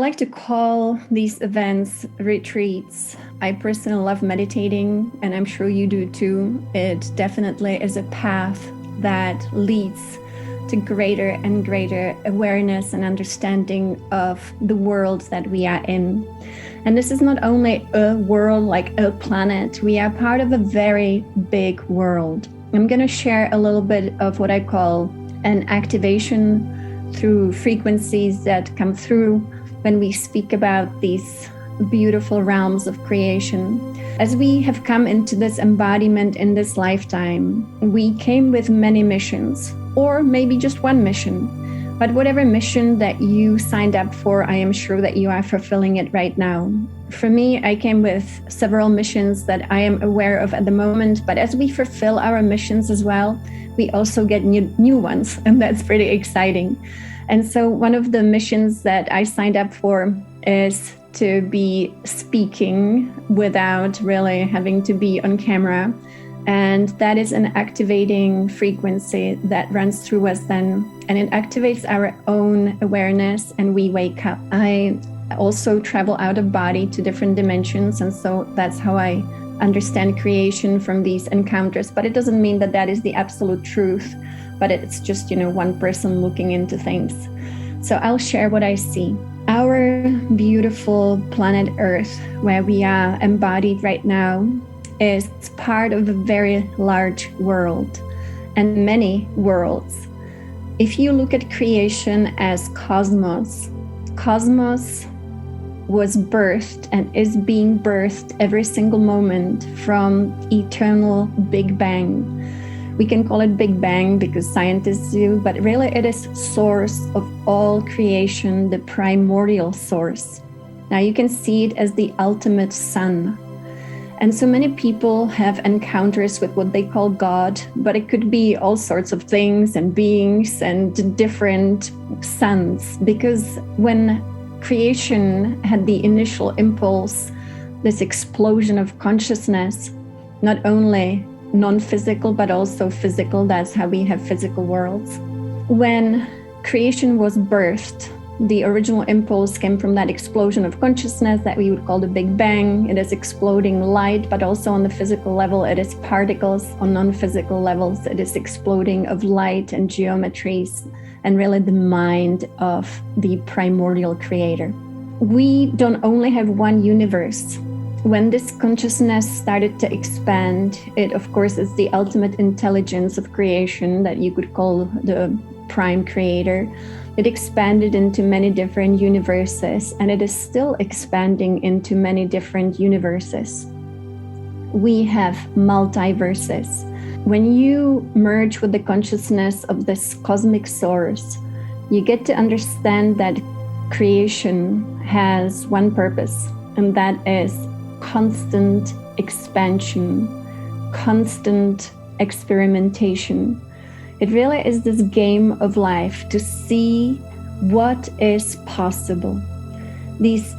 like to call these events retreats. I personally love meditating, and I'm sure you do too. It definitely is a path that leads to greater and greater awareness and understanding of the world that we are in. And this is not only a world like a planet, we are part of a very big world. I'm going to share a little bit of what I call an activation through frequencies that come through when we speak about these beautiful realms of creation. As we have come into this embodiment in this lifetime, we came with many missions, or maybe just one mission. But whatever mission that you signed up for, I am sure that you are fulfilling it right now. For me, I came with several missions that I am aware of at the moment, but as we fulfill our missions as well, we also get new ones, and that's pretty exciting. And so one of the missions that I signed up for is to be speaking without really having to be on camera. And that is an activating frequency that runs through us then, and it activates our own awareness and we wake up. I also travel out of body to different dimensions, and so that's how I understand creation from these encounters. But it doesn't mean that that is the absolute truth, but it's just, one person looking into things. So I'll share what I see. Our beautiful planet Earth, where we are embodied right now, is part of a very large world and many worlds. If you look at creation as cosmos, cosmos was birthed and is being birthed every single moment from eternal Big Bang. We can call it Big Bang because scientists do, but really it is source of all creation, the primordial source. Now you can see it as the ultimate sun. And so many people have encounters with what they call God, but it could be all sorts of things and beings and different suns, because when creation had the initial impulse, this explosion of consciousness, not only non-physical, but also physical, that's how we have physical worlds. When creation was birthed, the original impulse came from that explosion of consciousness that we would call the Big Bang. It is exploding light, but also on the physical level, it is particles. On non-physical levels, it is exploding of light and geometries, and really the mind of the primordial creator. We don't only have one universe. When this consciousness started to expand, it of course is the ultimate intelligence of creation that you could call the prime creator. It expanded into many different universes, and it is still expanding into many different universes. We have multiverses. When you merge with the consciousness of this cosmic source, you get to understand that creation has one purpose, and that is constant expansion, constant experimentation. It really is this game of life to see what is possible, these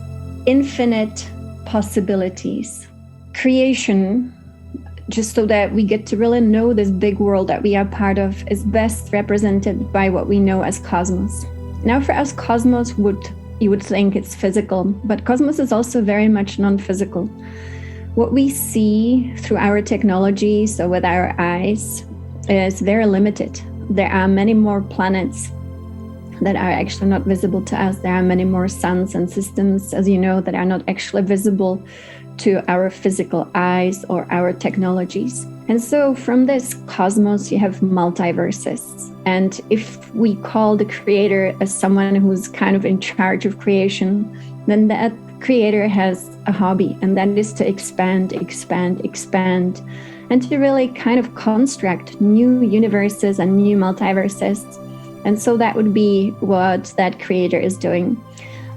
infinite possibilities. Creation, just so that we get to really know this big world that we are part of, is best represented by what we know as cosmos. Now for us, cosmos you would think it's physical, but cosmos is also very much non-physical. What we see through our technology, so with our eyes, is very limited. There are many more planets that are actually not visible to us. There are many more suns and systems, as you know, that are not actually visible to our physical eyes or our technologies. And so from this cosmos, you have multiverses. And if we call the creator as someone who's kind of in charge of creation, then that creator has a hobby, and that is to expand, and to really kind of construct new universes and new multiverses. And so that would be what that creator is doing.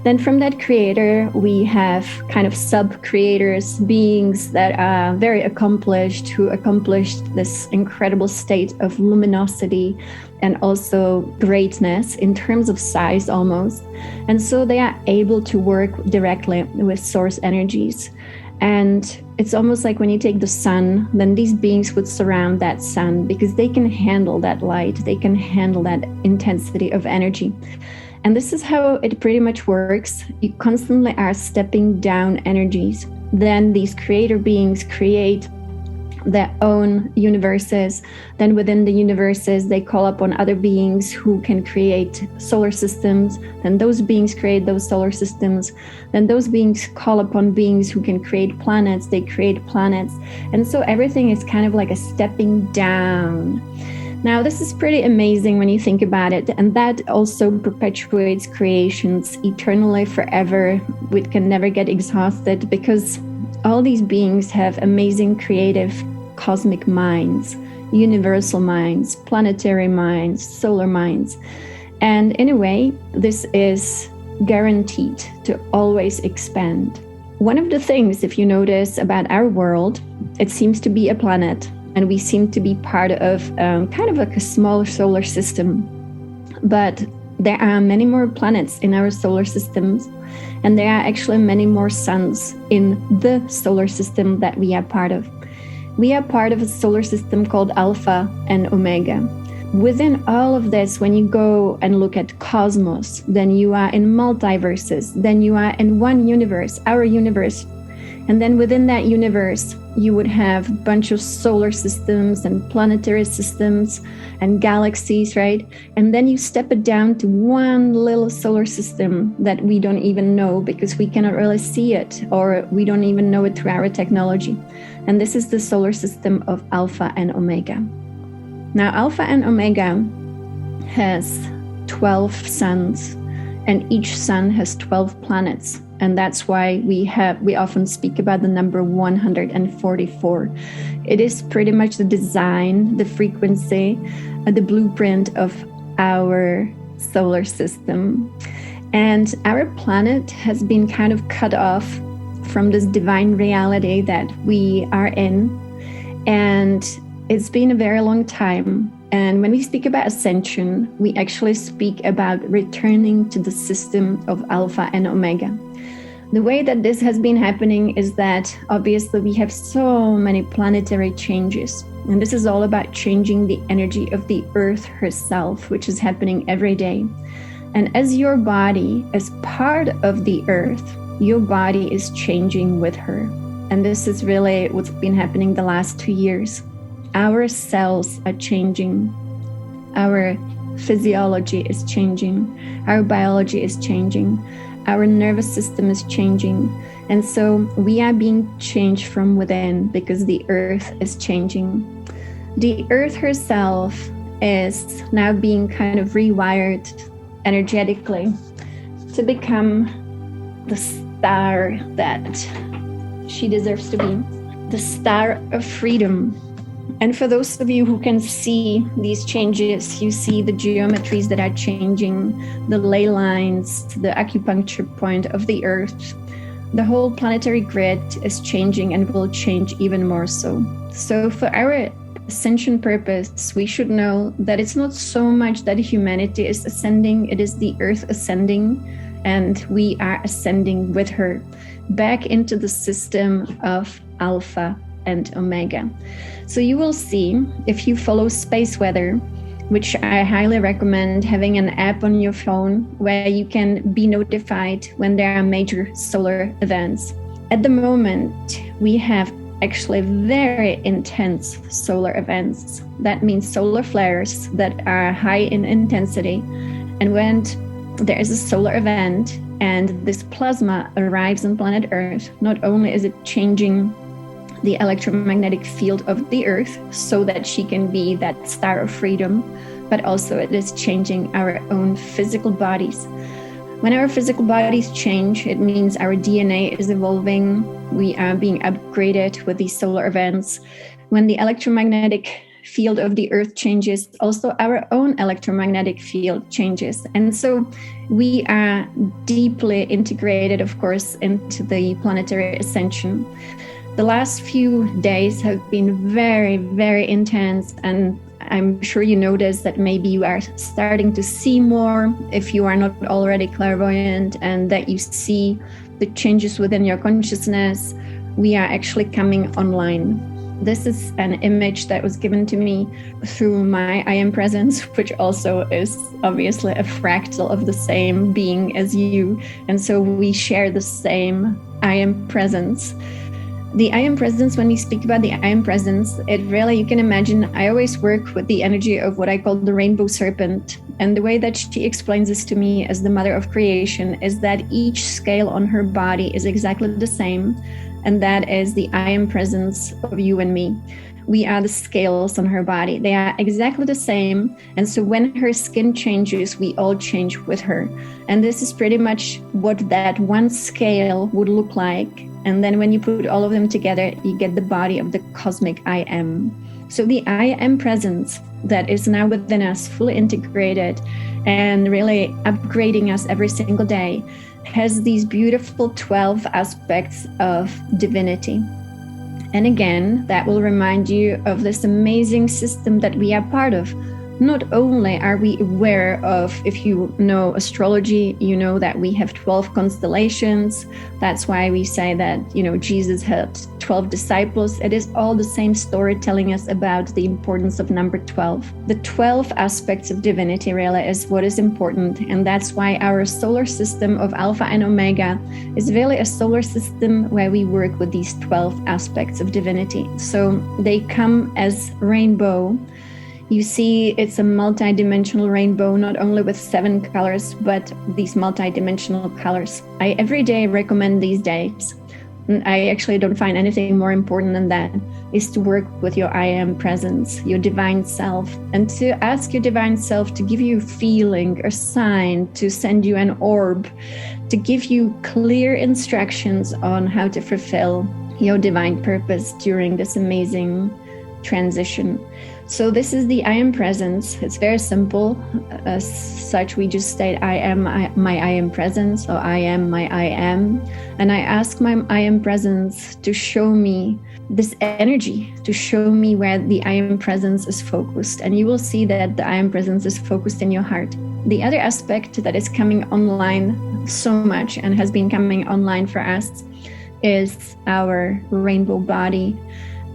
Then from that creator, we have kind of sub-creators, beings that are very accomplished, who accomplished this incredible state of luminosity and also greatness in terms of size almost. And so they are able to work directly with source energies. And it's almost like when you take the sun, then these beings would surround that sun because they can handle that light, they can handle that intensity of energy. And this is how it pretty much works. You constantly are stepping down energies. Then these creator beings create their own universes. Then within the universes, they call upon other beings who can create solar systems. Then those beings create those solar systems. Then those beings call upon beings who can create planets. They create planets. And so everything is kind of like a stepping down. Now, this is pretty amazing when you think about it. And that also perpetuates creations eternally, forever. We can never get exhausted because all these beings have amazing creative cosmic minds, universal minds, planetary minds, solar minds. And in a way, this is guaranteed to always expand. One of the things, if you notice about our world, it seems to be a planet, and we seem to be part of kind of like a small solar system. But there are many more planets in our solar systems, and there are actually many more suns in the solar system that we are part of. We are part of a solar system called Alpha and Omega. Within all of this, when you go and look at cosmos, then you are in multiverses, then you are in one universe, our universe. And then within that universe, you would have a bunch of solar systems and planetary systems and galaxies, right? And then you step it down to one little solar system that we don't even know because we cannot really see it, or we don't even know it through our technology. And this is the solar system of Alpha and Omega. Now, Alpha and Omega has 12 suns, and each sun has 12 planets. And that's why we often speak about the number 144. It is pretty much the design, the frequency, the blueprint of our solar system. And our planet has been kind of cut off from this divine reality that we are in. And it's been a very long time. And when we speak about ascension, we actually speak about returning to the system of Alpha and Omega. The way that this has been happening is that obviously we have so many planetary changes. And this is all about changing the energy of the Earth herself, which is happening every day. And as your body is part of the Earth, your body is changing with her. And this is really what's been happening the last 2 years. Our cells are changing. Our physiology is changing. Our biology is changing. Our nervous system is changing. And so we are being changed from within because the Earth is changing. The Earth herself is now being kind of rewired energetically to become the star that she deserves to be, the star of freedom. And for those of you who can see these changes, you see the geometries that are changing, the ley lines, the acupuncture point of the Earth. The whole planetary grid is changing and will change even more so. So for our ascension purpose, we should know that it's not so much that humanity is ascending, it is the Earth ascending, and we are ascending with her back into the system of Alpha and Omega. So you will see, if you follow space weather, which I highly recommend having an app on your phone where you can be notified when there are major solar events. At the moment, we have actually very intense solar events. That means solar flares that are high in intensity. And when there is a solar event and this plasma arrives on planet Earth, not only is it changing the electromagnetic field of the Earth so that she can be that star of freedom, but also it is changing our own physical bodies. When our physical bodies change, it means our DNA is evolving. We are being upgraded with these solar events. When the electromagnetic field of the Earth changes, also our own electromagnetic field changes. And so we are deeply integrated, of course, into the planetary ascension. The last few days have been very, very intense, and I'm sure you notice that maybe you are starting to see more if you are not already clairvoyant, and that you see the changes within your consciousness. We are actually coming online. This is an image that was given to me through my I Am Presence, which also is obviously a fractal of the same being as you. And so we share the same I Am Presence. The I Am Presence, when we speak about the I Am Presence, it really, you can imagine, I always work with the energy of what I call the Rainbow Serpent. And the way that she explains this to me as the mother of creation is that each scale on her body is exactly the same. And that is the I Am Presence of you and me. We are the scales on her body. They are exactly the same. And so when her skin changes, we all change with her. And this is pretty much what that one scale would look like. And then when you put all of them together, you get the body of the cosmic I Am. So the I Am Presence that is now within us, fully integrated and really upgrading us every single day, has these beautiful 12 aspects of divinity. And again, that will remind you of this amazing system that we are part of. Not only are we aware of, if you know astrology, you know that we have 12 constellations. That's why we say that, Jesus had 12 disciples. It is all the same story telling us about the importance of number 12. The 12 aspects of divinity really is what is important. And that's why our solar system of Alpha and Omega is really a solar system where we work with these 12 aspects of divinity. So they come as rainbow. You see, it's a multi-dimensional rainbow, not only with 7 colors, but these multi-dimensional colors. I every day recommend these days. I actually don't find anything more important than that, is to work with your I Am Presence, your divine self, and to ask your divine self to give you a feeling, a sign, to send you an orb, to give you clear instructions on how to fulfill your divine purpose during this amazing transition. So this is the I Am Presence. It's very simple. As such, we just state, I am my I Am Presence, or I am my I am. And I ask my I Am Presence to show me this energy, to show me where the I Am Presence is focused. And you will see that the I Am Presence is focused in your heart. The other aspect that is coming online so much and has been coming online for us is our rainbow body,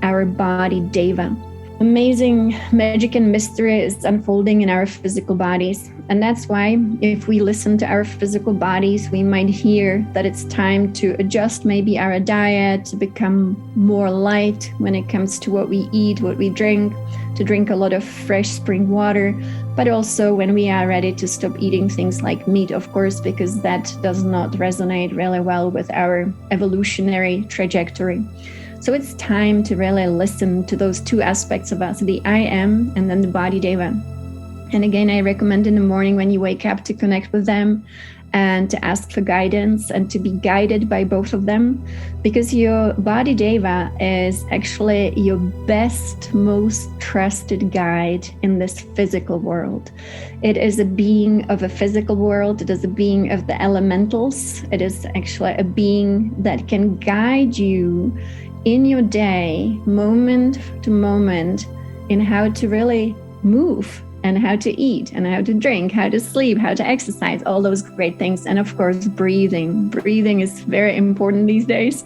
our body Deva. Amazing magic and mystery is unfolding in our physical bodies. And that's why if we listen to our physical bodies, we might hear that it's time to adjust maybe our diet, to become more light when it comes to what we eat, what we drink, to drink a lot of fresh spring water, but also when we are ready to stop eating things like meat, of course, because that does not resonate really well with our evolutionary trajectory. So it's time to really listen to those two aspects of us, the I Am and then the body Deva. And again, I recommend in the morning when you wake up to connect with them and to ask for guidance and to be guided by both of them, because your body Deva is actually your best, most trusted guide in this physical world. It is a being of a physical world. It is a being of the elementals. It is actually a being that can guide you in your day, moment to moment, in how to really move and how to eat and how to drink, how to sleep, how to exercise, all those great things. And of course, breathing. Breathing is very important these days,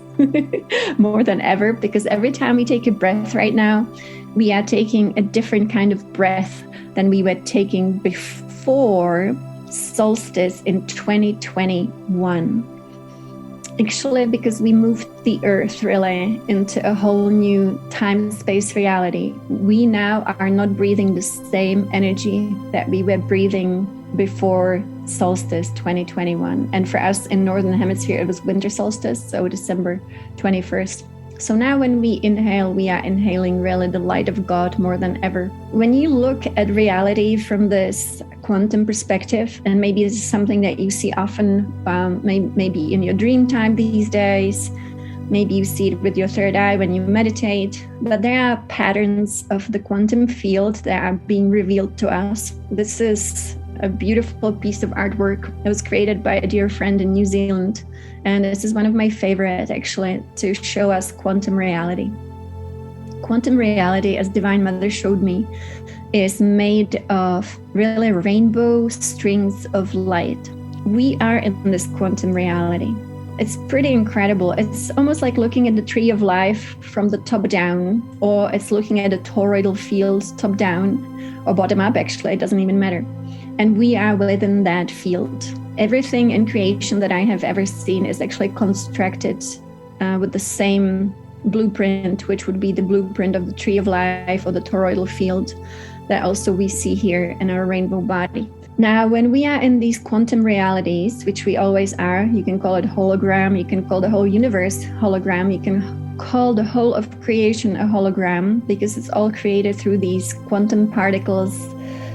more than ever, because every time we take a breath right now, we are taking a different kind of breath than we were taking before solstice in 2021. Actually, because we moved the earth really into a whole new time-space reality. We now are not breathing the same energy that we were breathing before solstice 2021. And for us in Northern Hemisphere, it was winter solstice, so December 21st. So now when we inhale, we are inhaling really the light of God more than ever. When you look at reality from this quantum perspective, and maybe this is something that you see often, maybe in your dream time these days, maybe you see it with your third eye when you meditate, but there are patterns of the quantum field that are being revealed to us. This is a beautiful piece of artwork that was created by a dear friend in New Zealand. And this is one of my favorites, actually, to show us quantum reality. Quantum reality, as Divine Mother showed me, is made of really rainbow strings of light. We are in this quantum reality. It's pretty incredible. It's almost like looking at the tree of life from the top down, or it's looking at a toroidal field top down, or bottom up, actually, it doesn't even matter. And we are within that field. Everything in creation that I have ever seen is actually constructed with the same blueprint, which would be the blueprint of the tree of life or the toroidal field that also we see here in our rainbow body. Now, when we are in these quantum realities, which we always are, you can call it hologram, you can call the whole universe hologram, you can call the whole of creation a hologram, because it's all created through these quantum particles,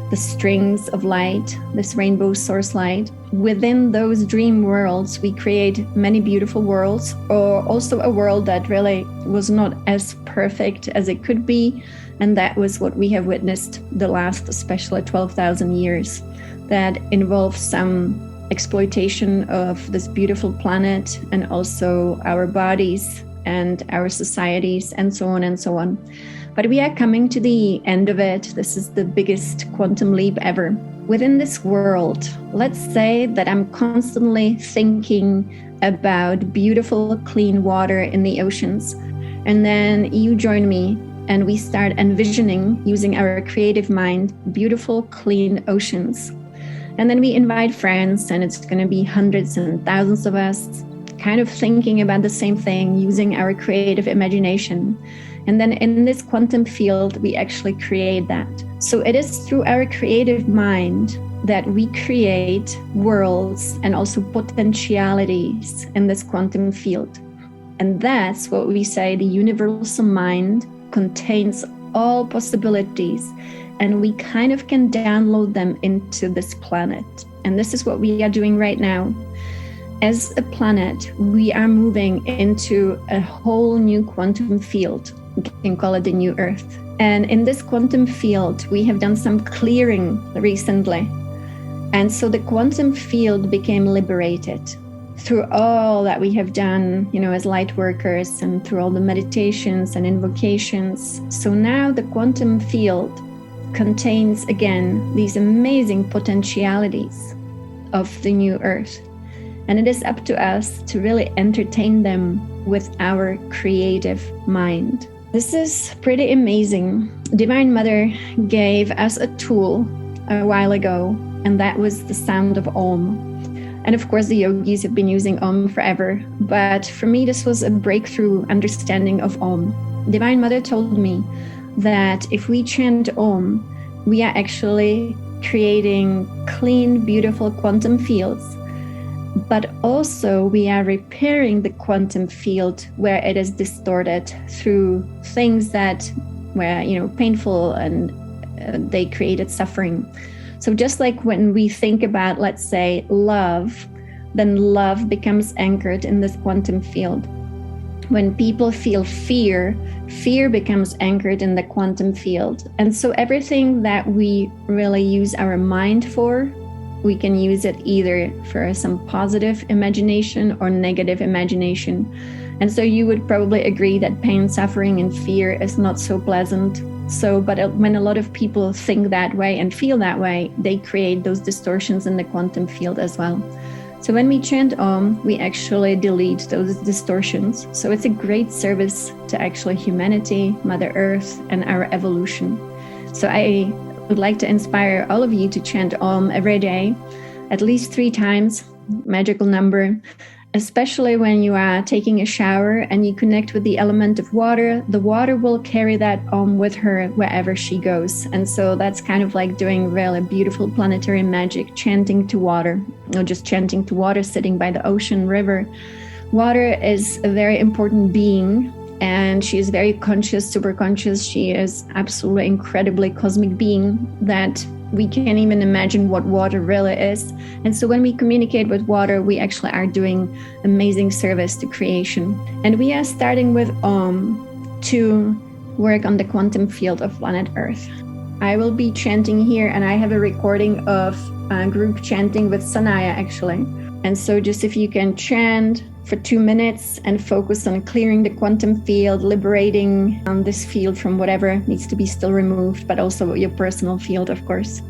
the strings of light, this rainbow source light. Within those dream worlds, we create many beautiful worlds, or also a world that really was not as perfect as it could be. And that was what we have witnessed the last, especially 12,000 years. That involves some exploitation of this beautiful planet and also our bodies and our societies and so on and so on. But we are coming to the end of it. This is the biggest quantum leap ever. Within this world, let's say that I'm constantly thinking about beautiful, clean water in the oceans. And then you join me and we start envisioning, using our creative mind, beautiful, clean oceans. And then we invite friends, and it's going to be hundreds and thousands of us, kind of thinking about the same thing, using our creative imagination. And then in this quantum field, we actually create that. So it is through our creative mind that we create worlds and also potentialities in this quantum field. And that's what we say the universal mind contains all possibilities, and we kind of can download them into this planet. And this is what we are doing right now. As a planet, we are moving into a whole new quantum field. We can call it the new Earth. And in this quantum field, we have done some clearing recently. And so the quantum field became liberated through all that we have done, as light workers, and through all the meditations and invocations. So now the quantum field contains, again, these amazing potentialities of the new Earth. And it is up to us to really entertain them with our creative mind. This is pretty amazing. Divine Mother gave us a tool a while ago, and that was the sound of Om. And of course, the yogis have been using Om forever. But for me, this was a breakthrough understanding of Om. Divine Mother told me that if we chant Om, we are actually creating clean, beautiful quantum fields. But also we are repairing the quantum field where it is distorted through things that were, painful, and they created suffering. So just like when we think about, let's say, love, then love becomes anchored in this quantum field. When people feel fear, fear becomes anchored in the quantum field. And so everything that we really use our mind for, we can use it either for some positive imagination or negative imagination. And so you would probably agree that pain, suffering, and fear is not so pleasant. But when a lot of people think that way and feel that way, they create those distortions in the quantum field as well. So when we chant Om, we actually delete those distortions. So it's a great service to actually humanity, Mother Earth, and our evolution. So I would like to inspire all of you to chant Om every day, at least 3 times, magical number, especially when you are taking a shower and you connect with the element of water. The water will carry that Om with her wherever she goes. And so that's kind of like doing really beautiful planetary magic, chanting to water, not just chanting to water, sitting by the ocean, river. Water is a very important being, and she is very conscious, super conscious. She is absolutely incredibly cosmic being that we can't even imagine what water really is. And so when we communicate with water, we actually are doing amazing service to creation. And we are starting with Om to work on the quantum field of planet Earth. I will be chanting here, and I have a recording of group chanting with Sanaya, actually. And so just if you can chant for 2 minutes and focus on clearing the quantum field, liberating this field from whatever needs to be still removed, but also your personal field, of course.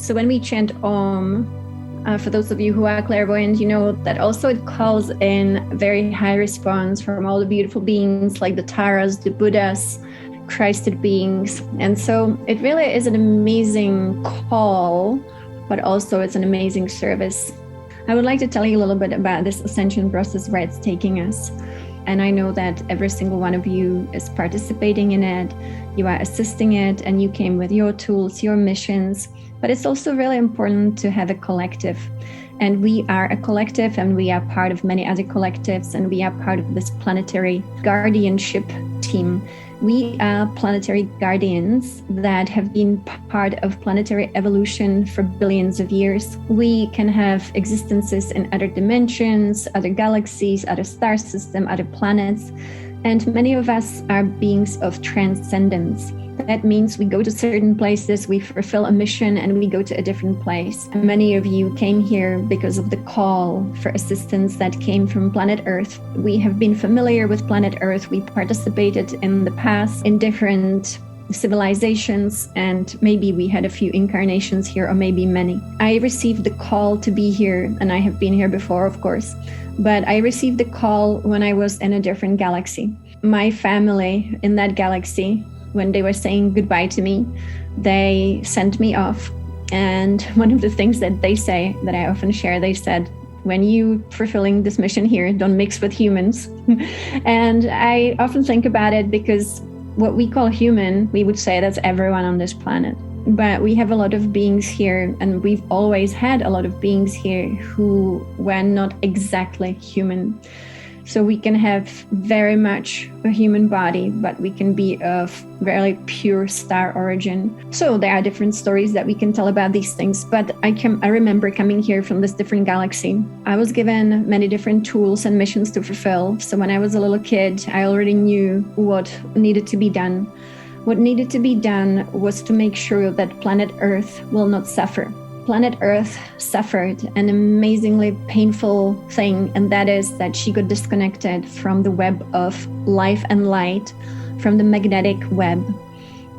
So when we chant Om, for those of you who are clairvoyant, you know that also it calls in very high response from all the beautiful beings like the Taras, the Buddhas, Christed beings. And so it really is an amazing call, but also it's an amazing service. I would like to tell you a little bit about this ascension process, where it's taking us. And I know that every single one of you is participating in it, you are assisting it, and you came with your tools, your missions. But it's also really important to have a collective. And we are a collective, and we are part of many other collectives, and we are part of this planetary guardianship team. We are planetary guardians that have been part of planetary evolution for billions of years. We can have existences in other dimensions, other galaxies, other star systems, other planets. And many of us are beings of transcendence. That means we go to certain places, we fulfill a mission, and we go to a different place. And many of you came here because of the call for assistance that came from planet Earth. We have been familiar with planet Earth. We participated in the past in different civilizations, and maybe we had a few incarnations here, or maybe many. I received the call to be here, and I have been here before, of course, but I received the call when I was in a different galaxy. My family in that galaxy, when they were saying goodbye to me, they sent me off. And one of the things that they say, that I often share, they said, when you fulfilling this mission here, don't mix with humans. And I often think about it because what we call human, we would say that's everyone on this planet. But we have a lot of beings here, and we've always had a lot of beings here who were not exactly human. So we can have very much a human body, but we can be of very pure star origin. So there are different stories that we can tell about these things. But I remember coming here from this different galaxy. I was given many different tools and missions to fulfill. So when I was a little kid, I already knew what needed to be done. What needed to be done was to make sure that planet Earth will not suffer. Planet Earth suffered an amazingly painful thing, and that is that she got disconnected from the web of life and light, from the magnetic web.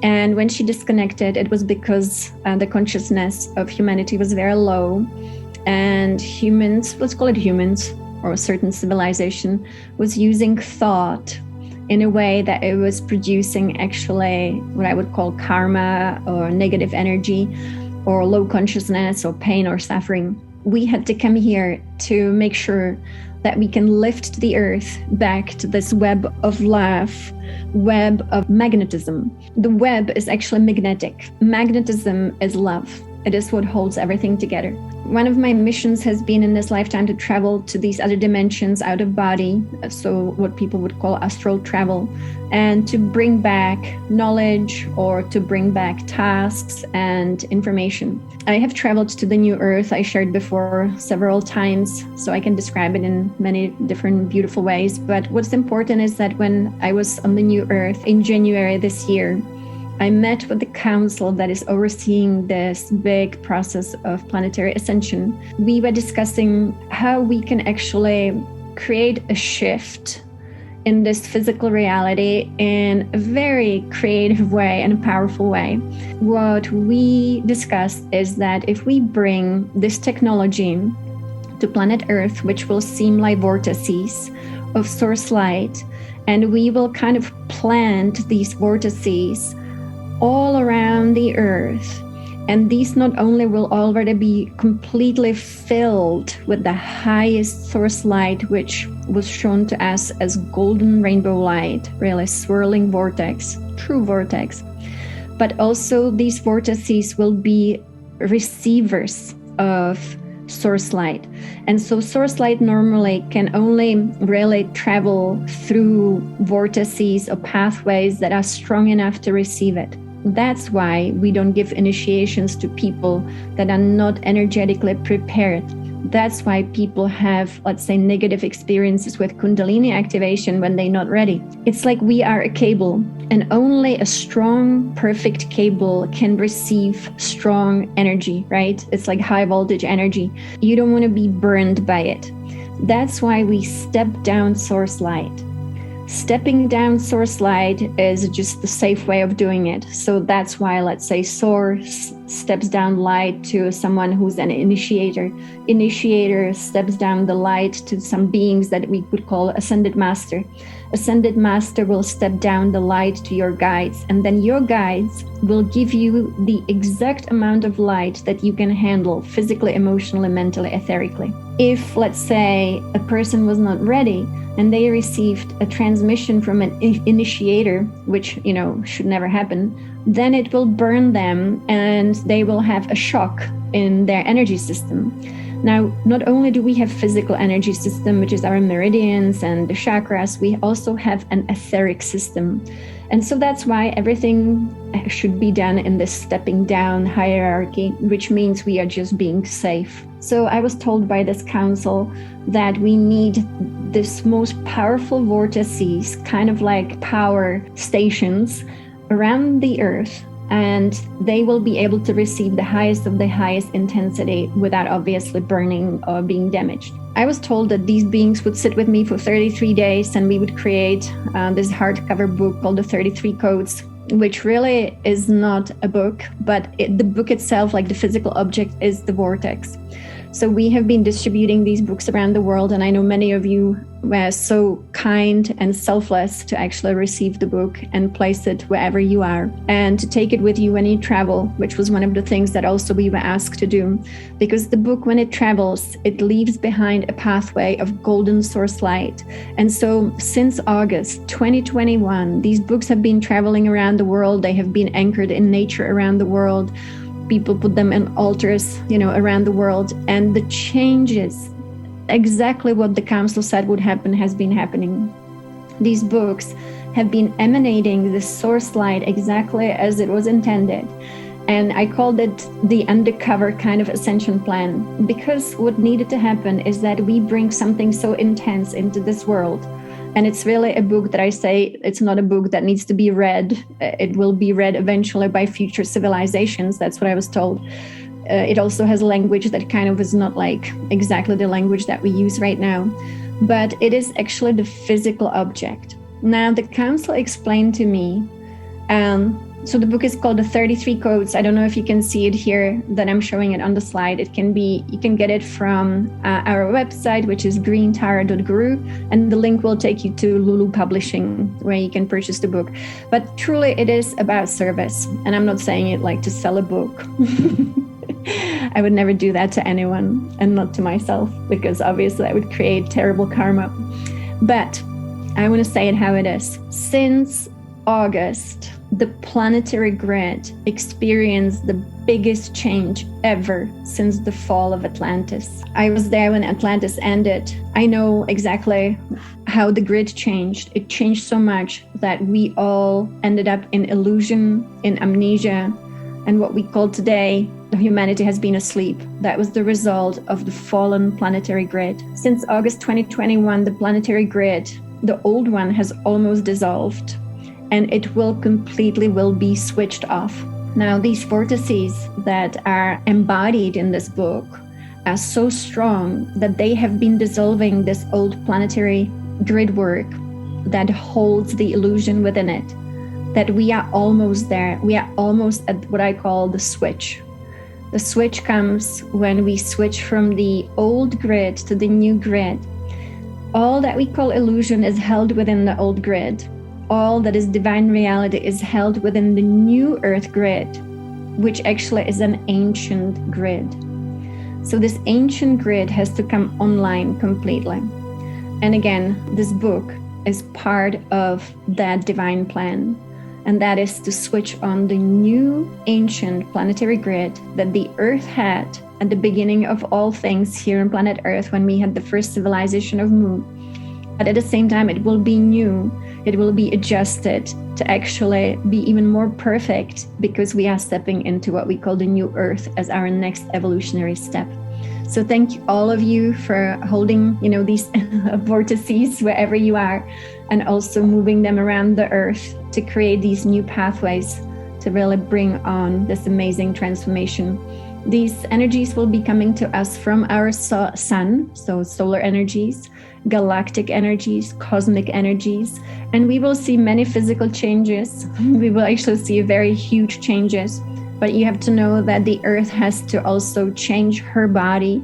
And when she disconnected, it was because the consciousness of humanity was very low, and humans, let's call it humans, or a certain civilization, was using thought in a way that it was producing actually what I would call karma or negative energy, or low consciousness, or pain, or suffering. We had to come here to make sure that we can lift the Earth back to this web of love, web of magnetism. The web is actually magnetic. Magnetism is love. It is what holds everything together. One of my missions has been in this lifetime to travel to these other dimensions out of body, so what people would call astral travel, and to bring back knowledge or to bring back tasks and information. I have traveled to the New Earth, I shared before several times, so I can describe it in many different beautiful ways. But what's important is that when I was on the New Earth in January this year, I met with the council that is overseeing this big process of planetary ascension. We were discussing how we can actually create a shift in this physical reality in a very creative way and a powerful way. What we discussed is that if we bring this technology to planet Earth, which will seem like vortices of source light, and we will kind of plant these vortices all around the Earth. And these not only will already be completely filled with the highest source light, which was shown to us as golden rainbow light, really swirling vortex, true vortex. But also these vortices will be receivers of source light. And so source light normally can only really travel through vortices or pathways that are strong enough to receive it. That's why we don't give initiations to people that are not energetically prepared. That's why people have, let's say, negative experiences with Kundalini activation when they're not ready. It's like we are a cable, and only a strong, perfect cable can receive strong energy, right? It's like high voltage energy. You don't want to be burned by it. That's why we step down source light. Stepping down source light is just the safe way of doing it. So that's why, let's say, source steps down light to someone who's an initiator. Initiator steps down the light to some beings that we could call ascended master. Ascended master will step down the light to your guides, and then your guides will give you the exact amount of light that you can handle physically, emotionally, mentally, etherically. If, let's say, a person was not ready and they received a transmission from an initiator, which, should never happen, then it will burn them and they will have a shock in their energy system. Now, not only do we have physical energy system, which is our meridians and the chakras, we also have an etheric system. And so that's why everything should be done in this stepping down hierarchy, which means we are just being safe. So I was told by this council that we need this most powerful vortices, kind of like power stations around the earth, and they will be able to receive the highest of the highest intensity without obviously burning or being damaged. I was told that these beings would sit with me for 33 days and we would create this hardcover book called The 33 Codes, which really is not a book, but the book itself, like the physical object, is the vortex. So we have been distributing these books around the world, and I know many of you were so kind and selfless to actually receive the book and place it wherever you are, and to take it with you when you travel, which was one of the things that also we were asked to do. Because the book, when it travels, it leaves behind a pathway of golden source light. And so since August 2021, these books have been traveling around the world. They have been anchored in nature around the world. People put them in altars, around the world, and the changes, exactly what the council said would happen, has been happening. These books have been emanating the source light exactly as it was intended. And I called it the undercover kind of ascension plan, because what needed to happen is that we bring something so intense into this world. And it's really a book that I say it's not a book that needs to be read. It will be read eventually by future civilizations. That's what I was told. It also has language that kind of is not like exactly the language that we use right now. But it is actually the physical object. Now, the council explained to me, so the book is called The 33 Codes. I don't know if you can see it here, that I'm showing it on the slide. You can get it from our website, which is greentara.guru, and the link will take you to Lulu Publishing, where you can purchase the book. But truly, it is about service. And I'm not saying it like to sell a book. I would never do that to anyone, and not to myself, because obviously that would create terrible karma. But I want to say it how it is. Since August, the planetary grid experienced the biggest change ever since the fall of Atlantis. I was there when Atlantis ended. I know exactly how the grid changed. It changed so much that we all ended up in illusion, in amnesia, and what we call today, humanity has been asleep. That was the result of the fallen planetary grid. Since August 2021, the planetary grid, the old one, has almost dissolved, and it will be switched off. Now, these vortices that are embodied in this book are so strong that they have been dissolving this old planetary grid work that holds the illusion within it, that we are almost there. We are almost at what I call the switch. The switch comes when we switch from the old grid to the new grid. All that we call illusion is held within the old grid. All that is divine reality is held within the new earth grid, which actually is an ancient grid. So this ancient grid has to come online completely. And again, this book is part of that divine plan. And that is to switch on the new ancient planetary grid that the earth had at the beginning of all things here on planet Earth, when we had the first civilization of Mu. But at the same time, it will be new. It will be adjusted to actually be even more perfect, because we are stepping into what we call the new earth as our next evolutionary step. So thank you, all of you, for holding, these vortices wherever you are, and also moving them around the earth to create these new pathways to really bring on this amazing transformation. These energies will be coming to us from our sun, so solar energies, galactic energies, cosmic energies, and we will see many physical changes. We will actually see very huge changes, but you have to know that the earth has to also change her body.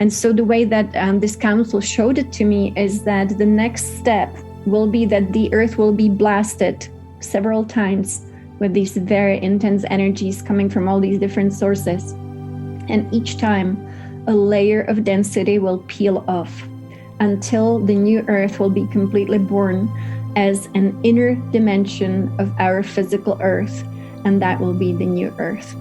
And so the way that this council showed it to me is that the next step will be that the earth will be blasted several times with these very intense energies coming from all these different sources. And each time a layer of density will peel off until the new earth will be completely born as an inner dimension of our physical earth, and that will be the new earth.